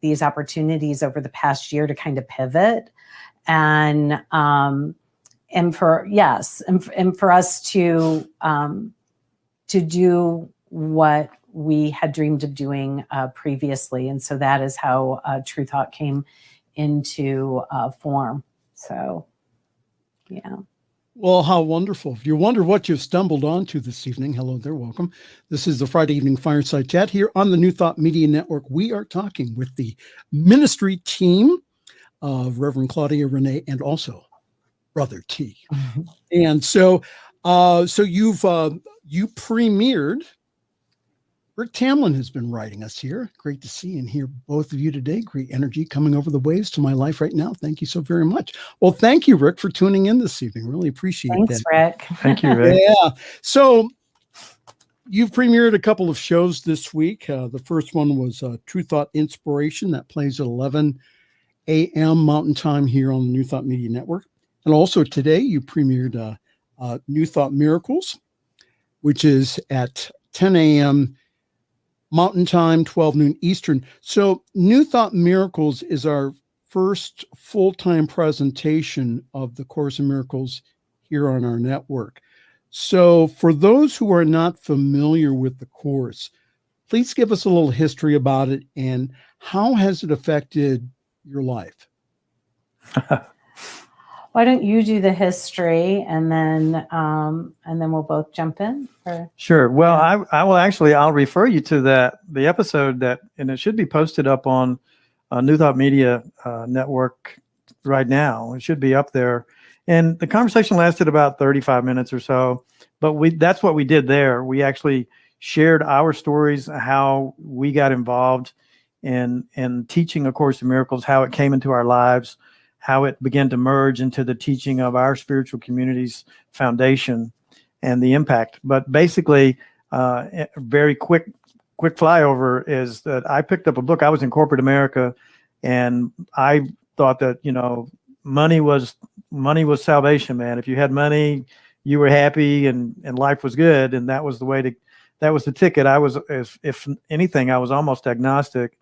Speaker 5: these opportunities over the past year to kind of pivot. And for us to do what we had dreamed of doing previously. And so that is how True Thought came into form. So, yeah.
Speaker 3: Well, how wonderful. If you wonder what you've stumbled onto this evening, hello there, welcome. This is the Friday Evening Fireside Chat here on the New Thought Media Network. We are talking with the ministry team of Reverend Claudia, Rene, and also Brother T. Mm-hmm. And so you premiered. Rick Tamlin has been writing us here. Great to see and hear both of you today. Great energy coming over the waves to my life right now. Thank you so very much. Well, thank you, Rick, for tuning in this evening. Really appreciate that.
Speaker 5: Thanks, Rick.
Speaker 6: Thank you, Rick.
Speaker 3: Yeah. So you've premiered a couple of shows this week. The first one was True Thought Inspiration that plays at 11 a.m. Mountain Time here on the New Thought Media Network. And also today you premiered New Thought Miracles, which is at 10 a.m. Mountain Time, 12 noon Eastern. So New Thought Miracles is our first full-time presentation of the Course in Miracles here on our network. So for those who are not familiar with the Course, please give us a little history about it and how has it affected your life?
Speaker 5: Why don't you do the history and then we'll both jump in?
Speaker 6: Sure. Well, I'll refer you to the episode and it should be posted up on New Thought Media Network right now. It should be up there. And the conversation lasted about 35 minutes or so, but that's what we did there. We actually shared our stories, how we got involved in teaching A Course in Miracles, how it came into our lives, how it began to merge into the teaching of our spiritual community's foundation and the impact. But basically, a very quick flyover is that I picked up a book. I was in corporate America, and I thought that, money was salvation, man. If you had money, you were happy and life was good. And that was that was the ticket. I was, if anything, I was almost agnostic.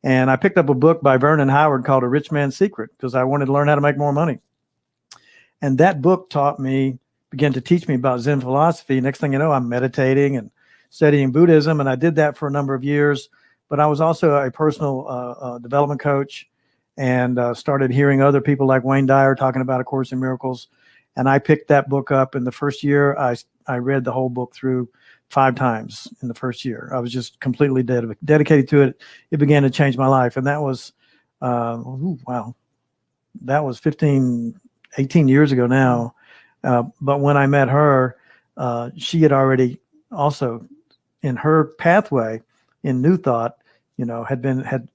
Speaker 6: And I picked up a book by Vernon Howard called A Rich Man's Secret because I wanted to learn how to make more money. And that book began to teach me about Zen philosophy. Next thing you know, I'm meditating and studying Buddhism. And I did that for a number of years. But I was also a personal development coach and started hearing other people like Wayne Dyer talking about A Course in Miracles. And I picked that book up. In the first year, I read the whole book through 5 times in the first year. I was just completely dedicated to it. It began to change my life. And that was, wow, that was 18 years ago now. But when I met her, she had already also in her pathway in New Thought,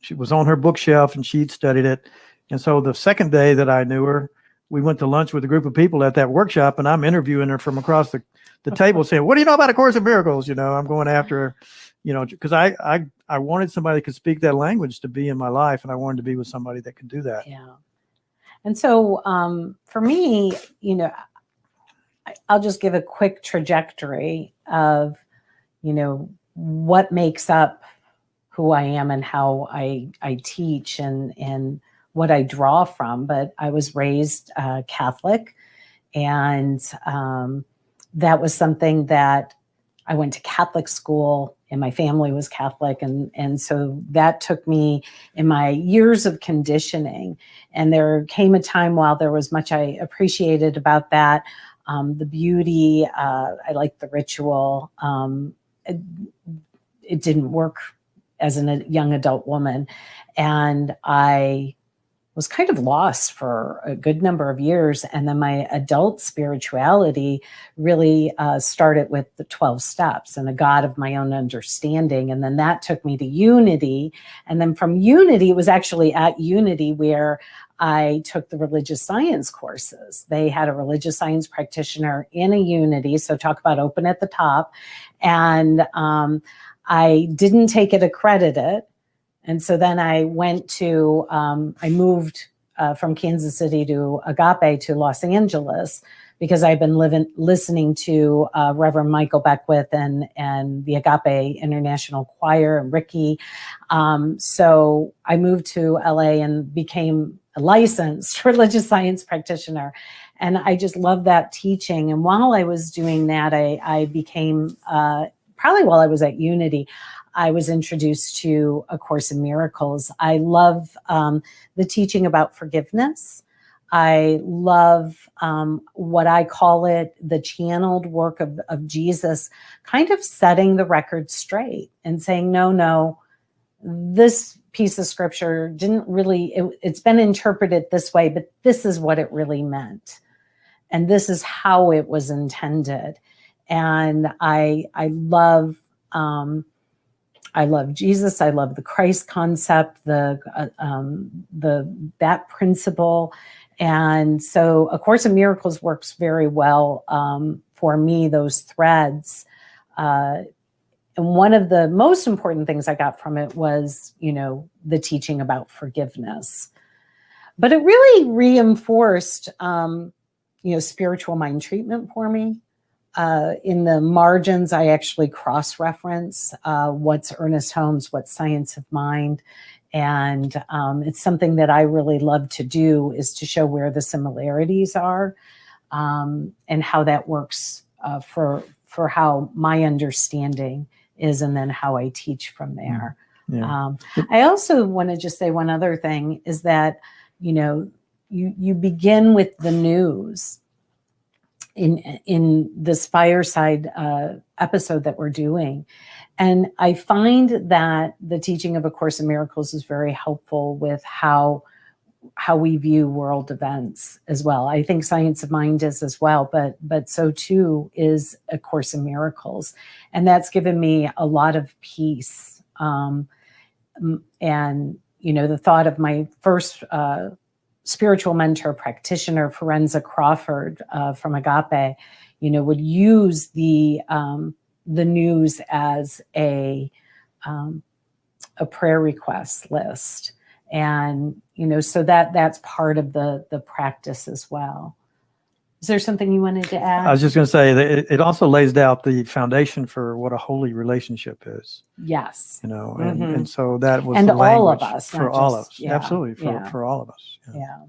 Speaker 6: she was on her bookshelf and she'd studied it. And so the second day that I knew her, we went to lunch with a group of people at that workshop, and I'm interviewing her from across the table saying, what do you know about A Course in Miracles? I'm going after her, because I wanted somebody that could speak that language to be in my life, and I wanted to be with somebody that could do that.
Speaker 5: Yeah. And so for me, I'll just give a quick trajectory of, what makes up who I am and how I teach and what I draw from. But I was raised Catholic, and that was something that I went to Catholic school and my family was Catholic. And so that took me in my years of conditioning. And there came a time while there was much I appreciated about that. The beauty, I liked the ritual. It didn't work as a young adult woman. And I was kind of lost for a good number of years. And then my adult spirituality really started with the 12 steps and a God of my own understanding. And then that took me to Unity. And then from Unity, it was actually at Unity where I took the religious science courses. They had a religious science practitioner in a Unity. So talk about open at the top. And I didn't take it accredited. And so then I went to, I moved from Kansas City to Agape to Los Angeles because I've been listening to Reverend Michael Beckwith and the Agape International Choir and Ricky. So I moved to LA and became a licensed religious science practitioner. And I just love that teaching. And while I was doing that, I became, probably while I was at Unity, I was introduced to A Course in Miracles. I love the teaching about forgiveness. I love what I call it, the channeled work of Jesus, kind of setting the record straight and saying, no, this piece of scripture didn't really, it's been interpreted this way, but this is what it really meant. And this is how it was intended. And I love Jesus. I love the Christ concept, that principle. And so A Course in Miracles works very well for me, those threads. And one of the most important things I got from it was, the teaching about forgiveness. But it really reinforced, spiritual mind treatment for me. In the margins, I actually cross-reference what's Ernest Holmes, what's Science of Mind. And it's something that I really love to do, is to show where the similarities are and how that works for how my understanding is, and then how I teach from there. Yeah. I also want to just say one other thing is that, you begin with the news in this fireside episode that we're doing. And I find that the teaching of A Course in Miracles is very helpful with how we view world events as well. I think Science of Mind is as well, but so too is A Course in Miracles. And that's given me a lot of peace. And, the thought of my first spiritual mentor practitioner, Forenza Crawford from Agape, would use the news as a prayer request list. And, so that's part of the practice as well. Is there something you wanted to add?
Speaker 6: I was just going to say that it also lays out the foundation for what a holy relationship is.
Speaker 5: Yes.
Speaker 6: And so that was
Speaker 5: and
Speaker 6: the
Speaker 5: all of
Speaker 6: language
Speaker 5: us,
Speaker 6: for all of us.
Speaker 5: Yeah,
Speaker 6: Absolutely. For all of us.
Speaker 5: Yeah.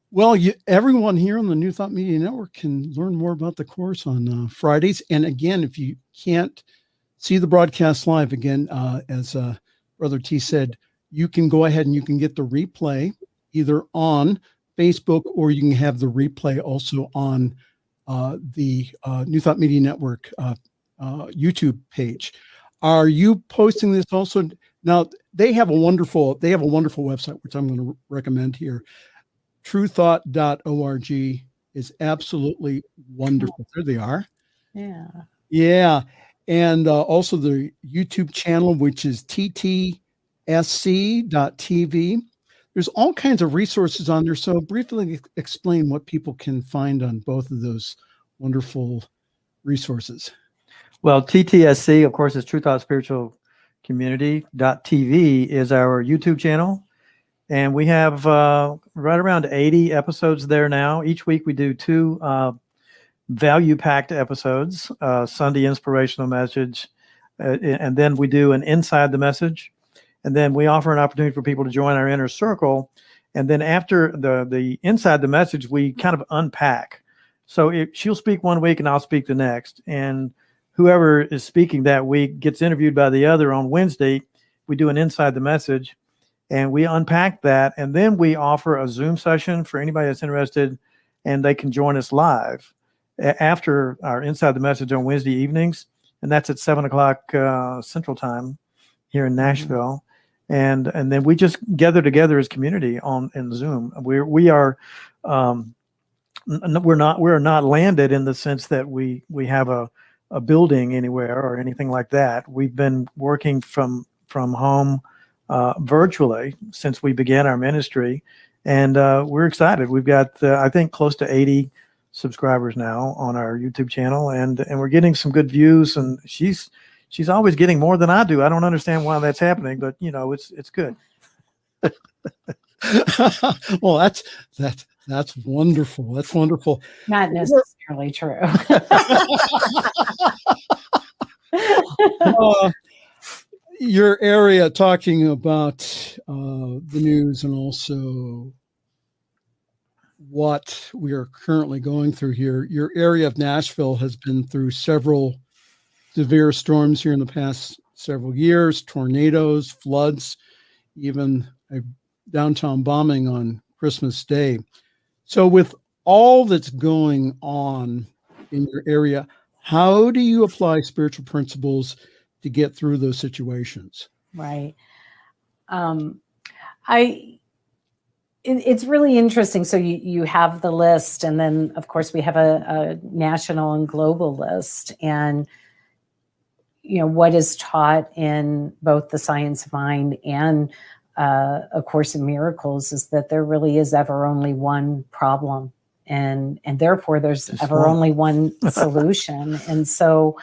Speaker 3: Well, everyone here on the New Thought Media Network can learn more about the course on Fridays. And again, if you can't see the broadcast live, again, as Brother T said, you can go ahead and you can get the replay either on Facebook, or you can have the replay also on the New Thought Media Network YouTube page. Are you posting this also? Now, they have a wonderful website, which I'm going to recommend here. truethought.org is absolutely wonderful. There they are.
Speaker 5: Yeah.
Speaker 3: Yeah. And also the YouTube channel, which is ttsc.tv. There's all kinds of resources on there. So briefly explain what people can find on both of those wonderful resources.
Speaker 6: Well, TTSC, of course, is True Thought Spiritual Community.tv is our YouTube channel. And we have right around 80 episodes there now. Each week we do 2 value-packed episodes, Sunday inspirational message, and then we do an Inside the Message. And then we offer an opportunity for people to join our inner circle. And then after the Inside the Message, we kind of unpack. So she'll speak one week and I'll speak the next. And whoever is speaking that week gets interviewed by the other on Wednesday. We do an Inside the Message and we unpack that. And then we offer a Zoom session for anybody that's interested, and they can join us live after our Inside the Message on Wednesday evenings. And that's at 7:00 Central Time here in Nashville. and then we just gather together as community in Zoom. We're not landed in the sense that we have a building anywhere or anything like that. We've been working from home virtually since we began our ministry, and we're excited. We've got I think close to 80 subscribers now on our YouTube channel, and we're getting some good views. And she's always getting more than I do. I don't understand why that's happening, but it's good.
Speaker 3: Well, that's wonderful. That's wonderful.
Speaker 5: Not necessarily true.
Speaker 3: Your area, talking about the news and also what we are currently going through here. Your area of Nashville has been through several severe storms here in the past several years, tornadoes, floods, even a downtown bombing on Christmas Day. So with all that's going on in your area, how do you apply spiritual principles to get through those situations?
Speaker 5: Right. It's really interesting. So you have the list, and then of course we have a national and global list. And what is taught in both the Science of Mind and A Course in Miracles is that there really is ever only one problem, and therefore there's ever only one solution. And so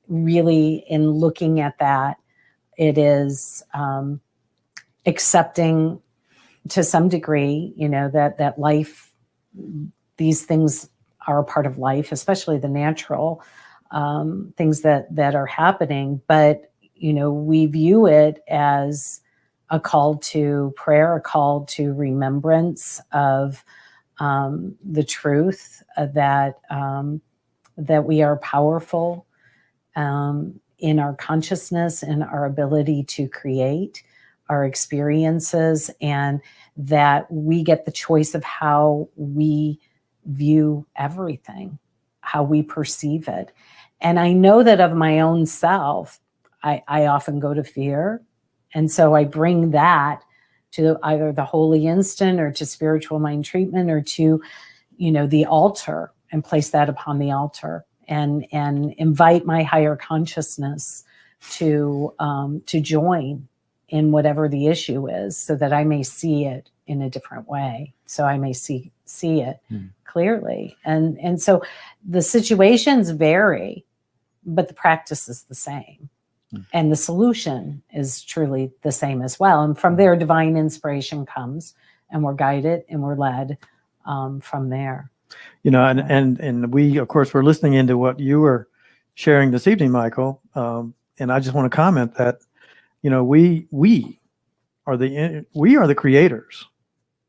Speaker 5: really in looking at that, it is accepting to some degree, that life, these things are a part of life, especially the natural things that are happening. But, we view it as a call to prayer, a call to remembrance of the truth that we are powerful in our consciousness and our ability to create our experiences, and that we get the choice of how we view everything, how we perceive it. And I know that of my own self, I often go to fear. And so I bring that to either the holy instant or to spiritual mind treatment or to, the altar, and place that upon the altar and invite my higher consciousness to join in whatever the issue is, so that I may see it in a different way. So I may see it clearly. And so the situations vary, but the practice is the same. And the solution is truly the same as well. And from there, divine inspiration comes, and we're guided and we're led from there.
Speaker 6: And we, of course, we're listening into what you were sharing this evening, Michael. And I just want to comment that, we are the creators.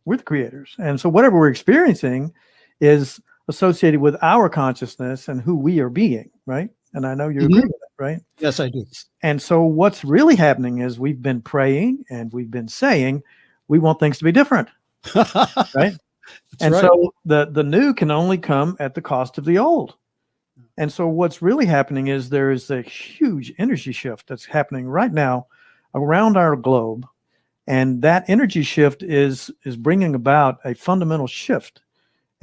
Speaker 6: We're the creators. And so whatever we're experiencing is associated with our consciousness and who we are being, right? And I know you agree with that, right?
Speaker 3: Yes, I do.
Speaker 6: And so what's really happening is we've been praying and we've been saying we want things to be different, right? And
Speaker 3: right.
Speaker 6: So the new can only come at the cost of the old. And so what's really happening is there is a huge energy shift that's happening right now around our globe. And that energy shift is bringing about a fundamental shift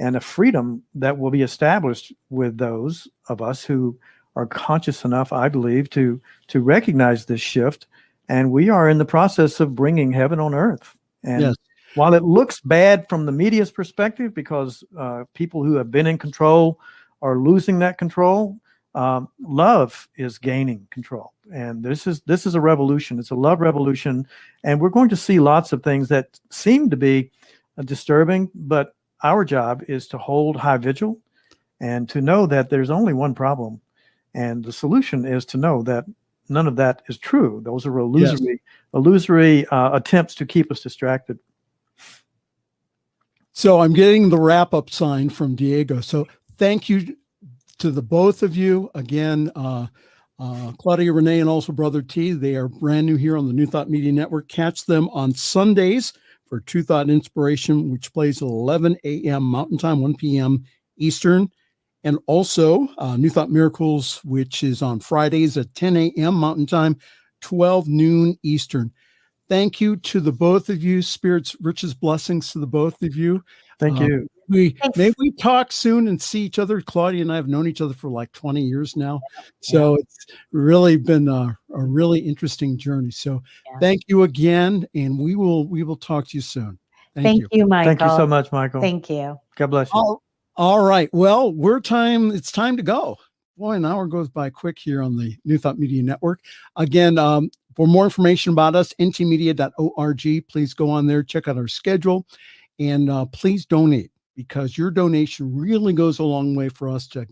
Speaker 6: and a freedom that will be established with those of us who are conscious enough, I believe, to recognize this shift. And we are in the process of bringing heaven on earth. And
Speaker 3: yes.
Speaker 6: While it looks bad from the media's perspective, because people who have been in control are losing that control, love is gaining control. And this is a revolution. It's a love revolution. And we're going to see lots of things that seem to be disturbing, but our job is to hold high vigil and to know that there's only one problem. And the solution is to know that none of that is true. Those are illusory attempts to keep us distracted.
Speaker 3: So I'm getting the wrap-up sign from Diego. So thank you to the both of you. Again, Claudia, Rene, and also Brother T. They are brand new here on the New Thought Media Network. Catch them on Sundays for True Thought Inspiration, which plays at 11 a.m. Mountain Time, 1 p.m. Eastern. And also New Thought Miracles, which is on Fridays at 10 a.m. Mountain Time, 12 noon Eastern. Thank you to the both of you. Spirit's richest blessings to the both of you.
Speaker 6: Thank you.
Speaker 3: Maybe we talk soon and see each other. Claudia and I have known each other for like 20 years now. So it's really been a really interesting journey. So thank you again. And we will talk to you soon.
Speaker 5: Thank you, Michael.
Speaker 6: Thank you so much, Michael.
Speaker 5: Thank you.
Speaker 6: God bless you.
Speaker 3: All right. Well, it's time to go. Boy, an hour goes by quick here on the New Thought Media Network. Again, for more information about us, ntmedia.org. Please go on there, check out our schedule, and please donate, because your donation really goes a long way for us to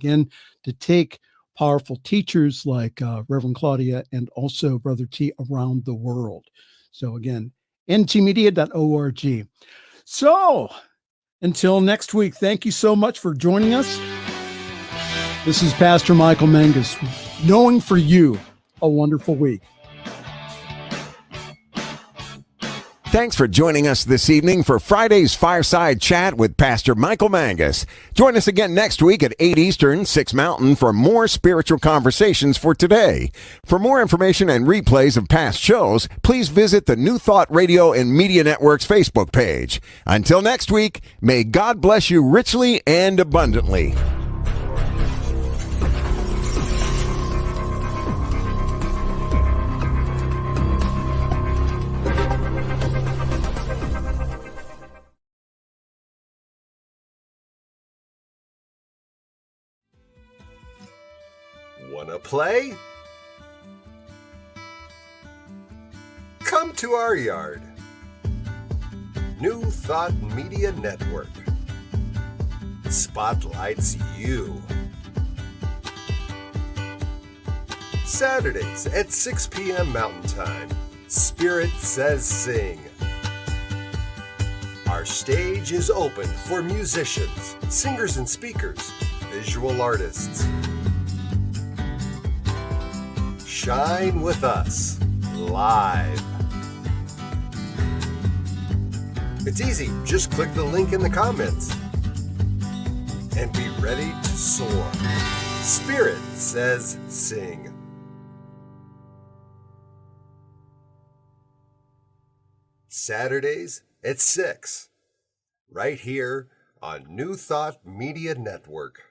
Speaker 3: take powerful teachers like Reverend Claudia and also Brother T around the world. So again, ntmedia.org. So until next week, thank you so much for joining us. This is Pastor Michael Mangus, knowing for you a wonderful week.
Speaker 2: Thanks for joining us this evening for Friday's Fireside Chat with Pastor Michael Mangus. Join us again next week at 8 Eastern, 6 Mountain for more spiritual conversations for today. For more information and replays of past shows, please visit the New Thought Radio and Media Network's Facebook page. Until next week, may God bless you richly and abundantly.
Speaker 4: Wanna play? Come to our yard. New Thought Media Network spotlights you. Saturdays at 6 p.m. Mountain Time, Spirit Says Sing. Our stage is open for musicians, singers and speakers, visual artists. Shine with us live. It's easy. Just click the link in the comments and be ready to soar. Spirit Says Sing. Saturdays at 6, right here on New Thought Media Network.